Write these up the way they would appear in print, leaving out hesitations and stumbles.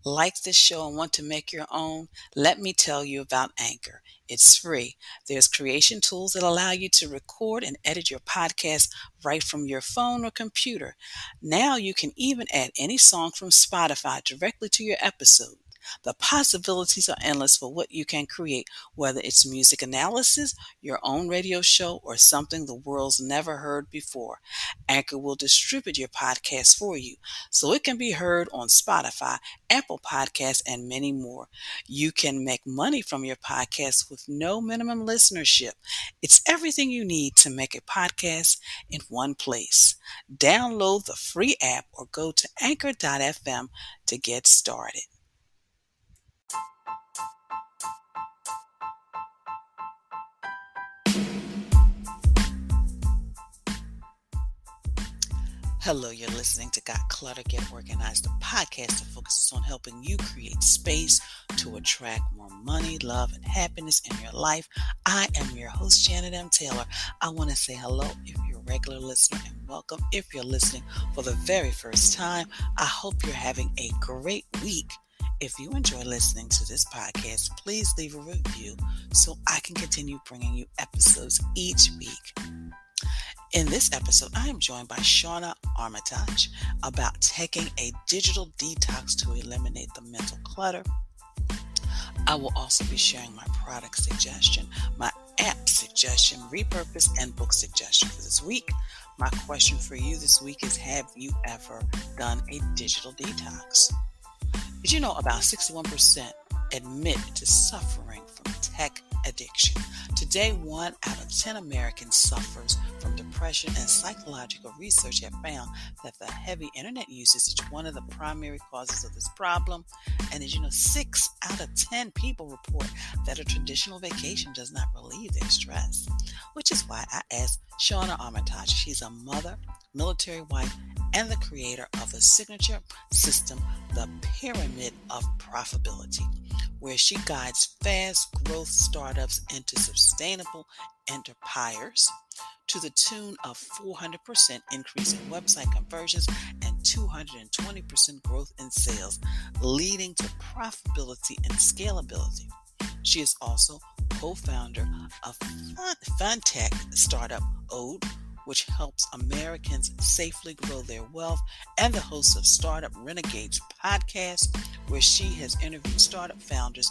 Like this show and want to make your own? Let me tell you about Anchor. It's free. There's creation tools that allow you to record and edit your podcast right from your phone or computer. Now you can even add any song from Spotify directly to your episode. The possibilities are endless for what you can create, whether it's music analysis, your own radio show, or something the world's never heard before. Anchor will distribute your podcast for you so it can be heard on Spotify, Apple Podcasts, and many more. You can make money from your podcast with no minimum listenership. It's everything you need to make a podcast in one place. Download the free app or go to anchor.fm to get started. Hello, you're listening to Got Clutter, Get Organized, the podcast that focuses on helping you create space to attract more money, love, and happiness in your life. I am your host, Janet M. Taylor. I want to say hello if you're a regular listener and welcome if you're listening for the very first time. I hope you're having a great week. If you enjoy listening to this podcast, please leave a review so I can continue bringing you episodes each week. In this episode, I am joined by Shauna Armitage about taking a digital detox to eliminate the mental clutter. I will also be sharing my product suggestion, my app suggestion, repurpose, and book suggestion for this week. My question for you this week is, have you ever done a digital detox? Did you know about 61% admit to suffering from tech addiction? Today, 1 out of 10 Americans suffers from depression, and psychological research have found that the heavy internet usage is one of the primary causes of this problem. And did you know 6 out of 10 people report that a traditional vacation does not relieve their stress? Which is why I asked Shauna Armitage. She's a mother, military wife, and the creator of the signature system, the Pyramid of Profitability, where she guides fast growth startups into sustainable empires to the tune of 400% increase in website conversions and 220% growth in sales, leading to profitability and scalability. She is also co-founder of fintech startup Ode, which helps Americans safely grow their wealth, and the host of Startup Renegades podcast, where she has interviewed startup founders,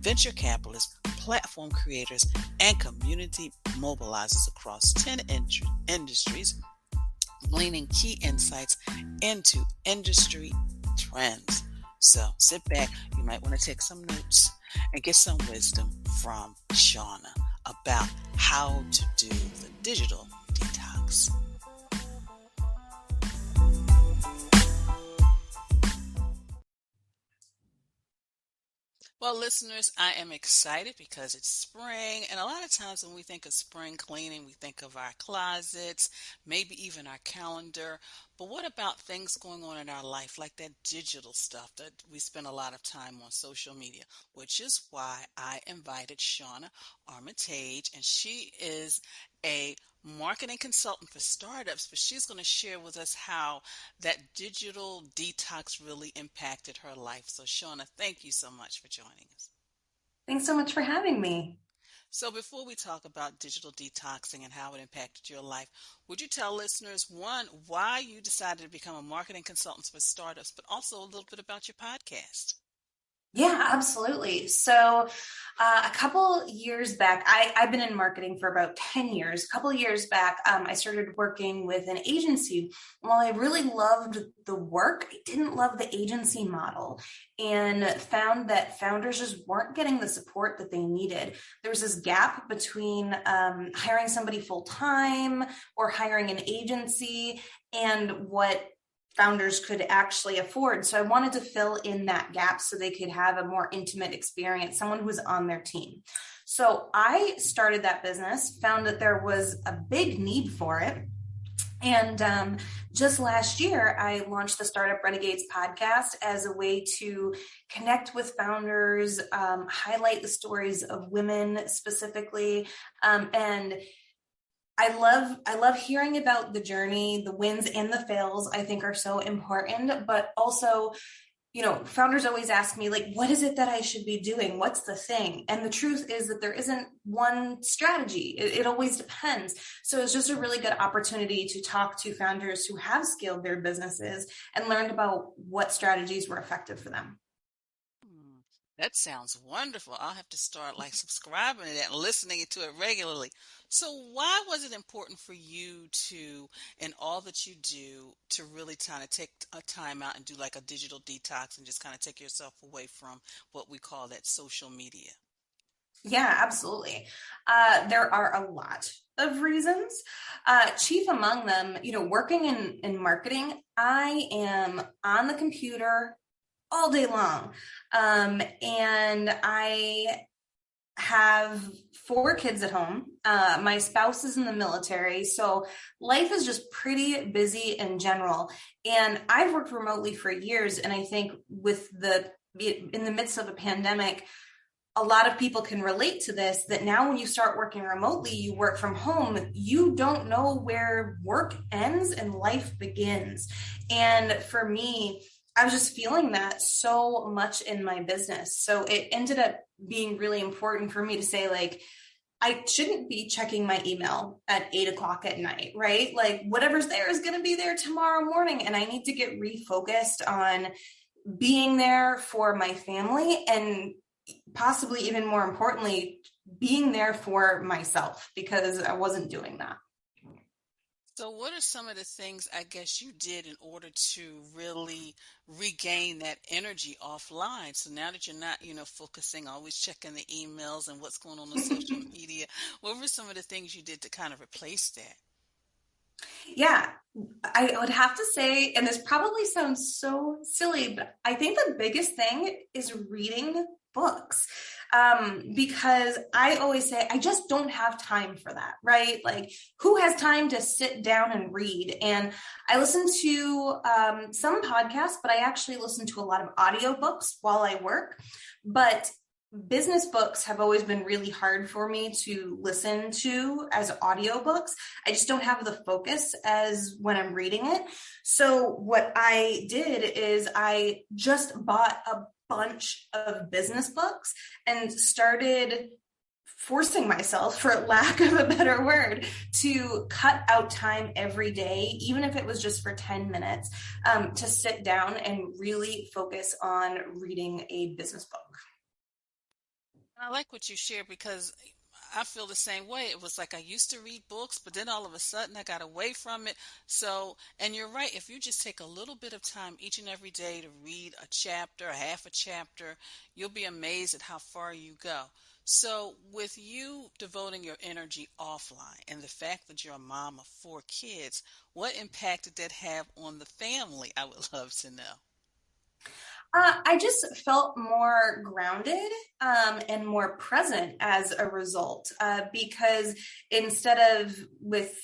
venture capitalists, platform creators, and community mobilizers across 10 industries, gleaning key insights into industry trends. So sit back, you might want to take some notes and get some wisdom from Shauna about how to do the digital detox. Well, listeners, I am excited because it's spring, and a lot of times when we think of spring cleaning, we think of our closets, maybe even our calendar. But what about things going on in our life, like that digital stuff that we spend a lot of time on social media, which is why I invited Shauna Armitage, and she is a marketing consultant for startups, but she's going to share with us how that digital detox really impacted her life. So, Shauna, thank you so much for joining us. Thanks so much for having me. So, before we talk about digital detoxing and how it impacted your life, would you tell listeners, one, why you decided to become a marketing consultant for startups, but also a little bit about your podcast? Yeah, absolutely. So, a couple years back, I've been in marketing for about 10 years. A couple years back, I started working with an agency. While I really loved the work, I didn't love the agency model and found that founders just weren't getting the support that they needed. There was this gap between hiring somebody full time or hiring an agency and what founders could actually afford. So I wanted to fill in that gap so they could have a more intimate experience, someone who was on their team. So I started that business, found that there was a big need for it. And just last year, I launched the Startup Renegades podcast as a way to connect with founders, highlight the stories of women specifically, and I love hearing about the journey, the wins and the fails, I think are so important, but also founders always ask me, like, what is it that I should be doing? What's the thing? And the truth is that there isn't one strategy. It always depends. So it's just a really good opportunity to talk to founders who have scaled their businesses and learned about what strategies were effective for them. Hmm, that sounds wonderful. I'll have to start like subscribing to that and listening to it regularly. So, why was it important for you to, in all that you do, to really kind of take a time out and do like a digital detox and just kind of take yourself away from what we call that social media? Yeah, absolutely. There are a lot of reasons. Chief among them, working in marketing, I am on the computer all day long. And I have 4 kids at home. My spouse is in the military. So life is just pretty busy in general. And I've worked remotely for years. And I think in the midst of a pandemic, a lot of people can relate to this, that now when you start working remotely, you work from home, you don't know where work ends and life begins. And for me, I was just feeling that so much in my business. So it ended up being really important for me to say, like, I shouldn't be checking my email at 8 o'clock at night, right? Like, whatever's there is going to be there tomorrow morning. And I need to get refocused on being there for my family, and possibly even more importantly, being there for myself, because I wasn't doing that. So, what are some of the things I guess you did in order to really regain that energy offline? So now that you're not, focusing, always checking the emails and what's going on social media, what were some of the things you did to kind of replace that? Yeah, I would have to say, and this probably sounds so silly, but I think the biggest thing is reading books. Because I always say, I just don't have time for that, right? Like, who has time to sit down and read? And I listen to some podcasts, but I actually listen to a lot of audiobooks while I work. But business books have always been really hard for me to listen to as audiobooks. I just don't have the focus as when I'm reading it. So what I did is I just bought a bunch of business books and started forcing myself, for lack of a better word, to cut out time every day, even if it was just for 10 minutes, to sit down and really focus on reading a business book. I like what you shared because I feel the same way. It was like I used to read books, but then all of a sudden I got away from it. So, and you're right, if you just take a little bit of time each and every day to read a chapter, a half a chapter, you'll be amazed at how far you go. So, with you devoting your energy offline and the fact that you're a mom of 4 kids, what impact did that have on the family? I would love to know. I just felt more grounded and more present as a result, because instead of with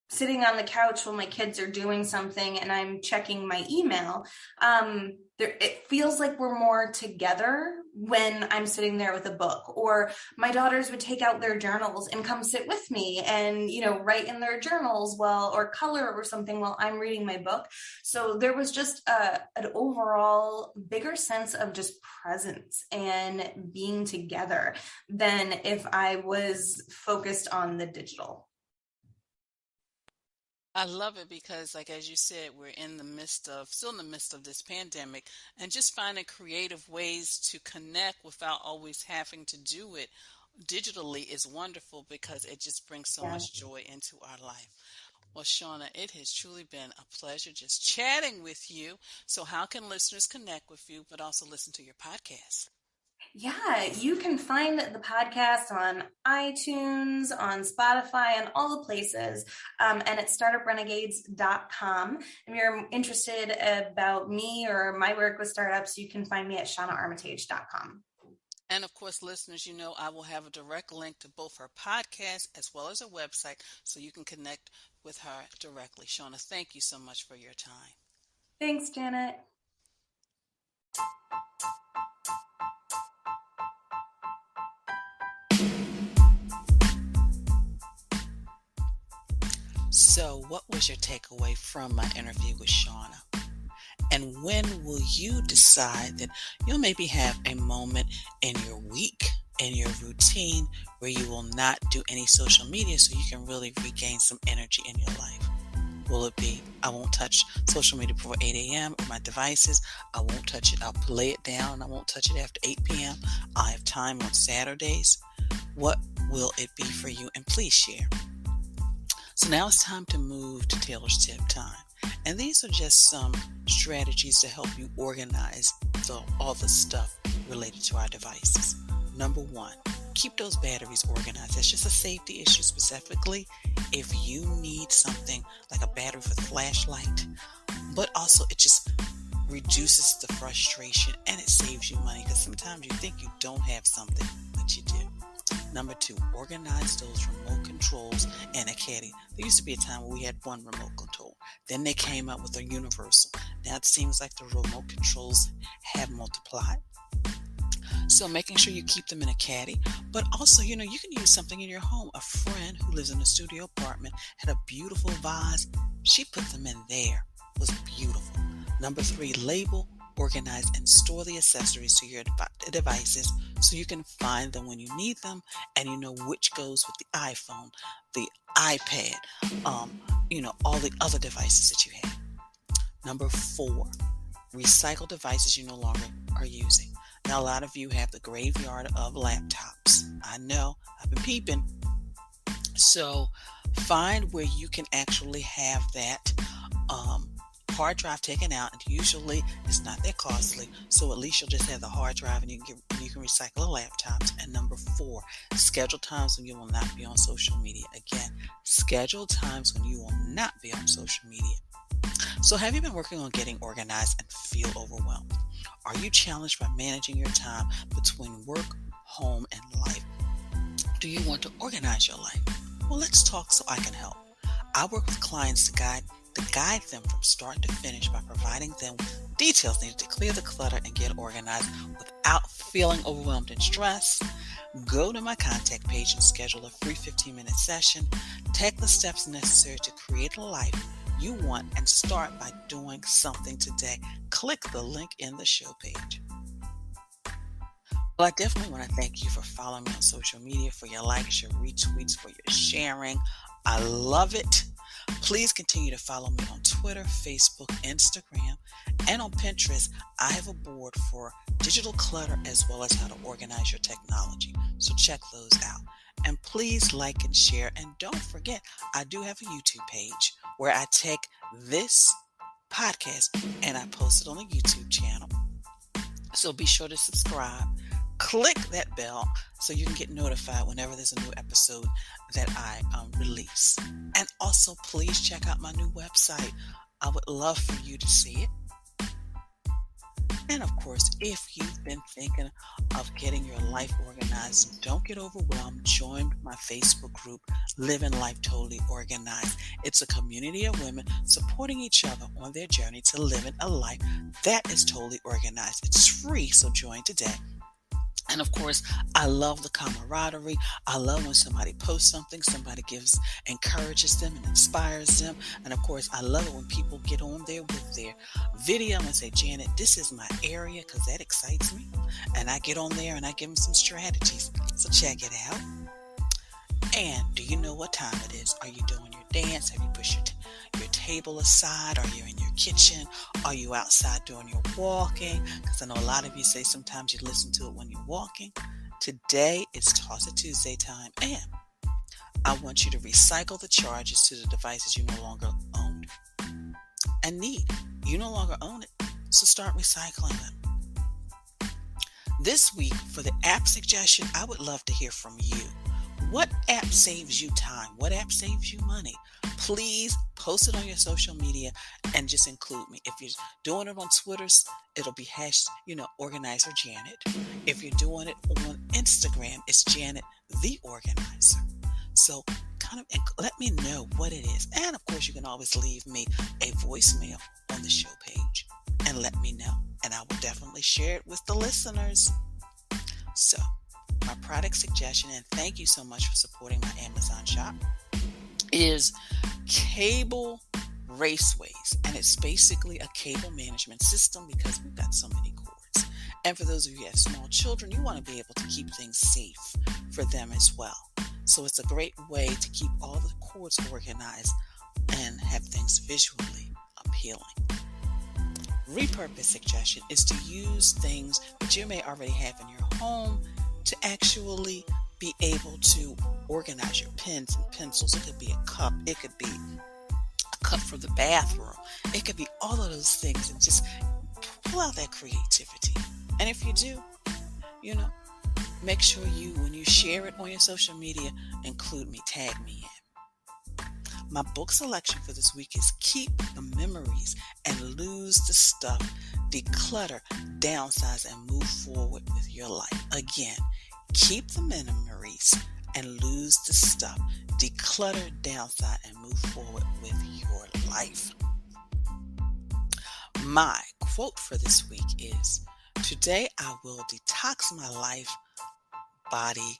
sitting on the couch while my kids are doing something and I'm checking my email, it feels like we're more together when I'm sitting there with a book. Or my daughters would take out their journals and come sit with me and, write in their journals or color or something while I'm reading my book. So there was just an overall bigger sense of just presence and being together than if I was focused on the digital. I love it because, like as you said, we're still in the midst of this pandemic, and just finding creative ways to connect without always having to do it digitally is wonderful because it just brings so Yeah. much joy into our life. Well, Shauna, it has truly been a pleasure just chatting with you. So, how can listeners connect with you, but also listen to your podcast? Yeah, you can find the podcast on iTunes, on Spotify, and all the places, and at startuprenegades.com. If you're interested about me or my work with startups, you can find me at shaunaarmitage.com. And of course, listeners, I will have a direct link to both her podcast as well as her website so you can connect with her directly. Shauna, thank you so much for your time. Thanks, Janet. So, what was your takeaway from my interview with Shauna? And when will you decide that you'll maybe have a moment in your week, in your routine, where you will not do any social media so you can really regain some energy in your life? Will it be, I won't touch social media before 8 a.m. or my devices? I won't touch it. I'll lay it down. I won't touch it after 8 p.m. I have time on Saturdays. What will it be for you? And please share. So now it's time to move to Taylor's Tip time. And these are just some strategies to help you organize all the stuff related to our devices. Number one, keep those batteries organized. That's just a safety issue specifically if you need something like a battery for the flashlight, but also it just reduces the frustration and it saves you money because sometimes you think you don't have something, but you do. Number two, organize those remote controls in a caddy. There used to be a time where we had one remote control. Then they came out with a universal. Now it seems like the remote controls have multiplied. So making sure you keep them in a caddy, but also, you can use something in your home. A friend who lives in a studio apartment had a beautiful vase. She put them in there. It was beautiful. Number three, label, organize, and store the accessories to your devices so you can find them when you need them and you know which goes with the iPhone, the iPad, all the other devices that you have. Number four, recycle devices you no longer are using. Now, a lot of you have the graveyard of laptops. I know, I've been peeping. So find where you can actually have that hard drive taken out, and usually it's not that costly, so at least you'll just have the hard drive and you can recycle the laptops. And number four, schedule times when you will not be on social media. Again, schedule times when you will not be on social media. So have you been working on getting organized and feel overwhelmed? Are you challenged by managing your time between work, home, and life? Do you want to organize your life? Well, let's talk so I can help. I work with clients to guide them from start to finish by providing them with details needed to clear the clutter and get organized without feeling overwhelmed and stressed. Go to my contact page and schedule a free 15-minute session. Take the steps necessary to create a life you want and start by doing something today. Click the link in the show page. Well, I definitely want to thank you for following me on social media, for your likes, your retweets, for your sharing. I love it. Please continue to follow me on Twitter, Facebook, Instagram, and on Pinterest. I have a board for digital clutter as well as how to organize your technology. So check those out. And please like and share. And don't forget, I do have a YouTube page where I take this podcast and I post it on the YouTube channel. So be sure to subscribe. Click that bell so you can get notified whenever there's a new episode that I release. And also, please check out my new website. I would love for you to see it. And of course, if you've been thinking of getting your life organized, don't get overwhelmed. Join my Facebook group, Living Life Totally Organized. It's a community of women supporting each other on their journey to living a life that is totally organized. It's free, so join today. And of course, I love the camaraderie. I love when somebody posts something, somebody encourages them and inspires them. And of course, I love it when people get on there with their video and say, Janet, this is my area, because that excites me. And I get on there and I give them some strategies. So check it out. And do you know what time it is? Are you doing your dance? Have you pushed your table aside? Are you in your kitchen? Are you outside doing your walking? Because I know a lot of you say sometimes you listen to it when you're walking. Today is Toss It Tuesday time, and I want you to recycle the charges to the devices you no longer own and need. You no longer own it, so start recycling them. This week, for the app suggestion, I would love to hear from you. What app saves you time? What app saves you money? Please post it on your social media and just include me. If you're doing it on Twitter, it'll be Organizer Janet. If you're doing it on Instagram, it's Janet the Organizer. So let me know what it is. And of course, you can always leave me a voicemail on the show page and let me know. And I will definitely share it with the listeners. So, my product suggestion, and thank you so much for supporting my Amazon shop, is cable Raceways, and it's basically a cable management system because we've got so many cords. And for those of you who have small children, you want to be able to keep things safe for them as well. So it's a great way to keep all the cords organized and have things visually appealing. Repurpose suggestion is to use things that you may already have in your home to actually be able to organize your pens and pencils. It could be a cup, it could be a cup from the bathroom, it could be all of those things, and just pull out that creativity. And if you do, make sure when you share it on your social media, include me, tag me in. My book selection for this week is Keep the Memories and Lose the Stuff, Declutter, Downsize, and Move Forward with Your Life. Again, keep the memories and lose the stuff, declutter, downsize, and move forward with your life. My quote for this week is, today I will detox my life, body,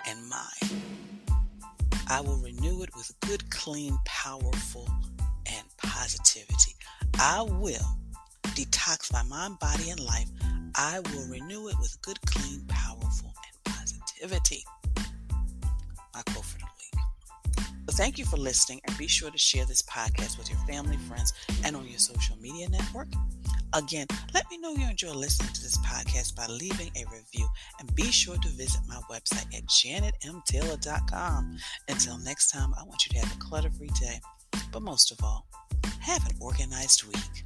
and mind. I will renew it with good, clean, powerful, and positivity. I will detox my mind, body, and life. I will renew it with good, clean, powerful, and positivity. My quote for the week. So thank you for listening, and be sure to share this podcast with your family, friends, and on your social media network. Again, let me know you enjoy listening to this podcast by leaving a review, and be sure to visit my website at janetmtaylor.com. Until next time, I want you to have a clutter-free day, but most of all, have an organized week.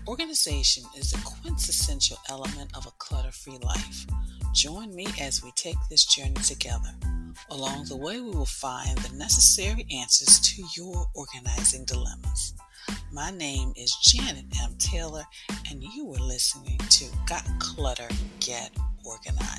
Organization is a quintessential element of a clutter-free life. Join me as we take this journey together. Along the way, we will find the necessary answers to your organizing dilemmas. My name is Janet M. Taylor, and you are listening to Got Clutter, Get Organized.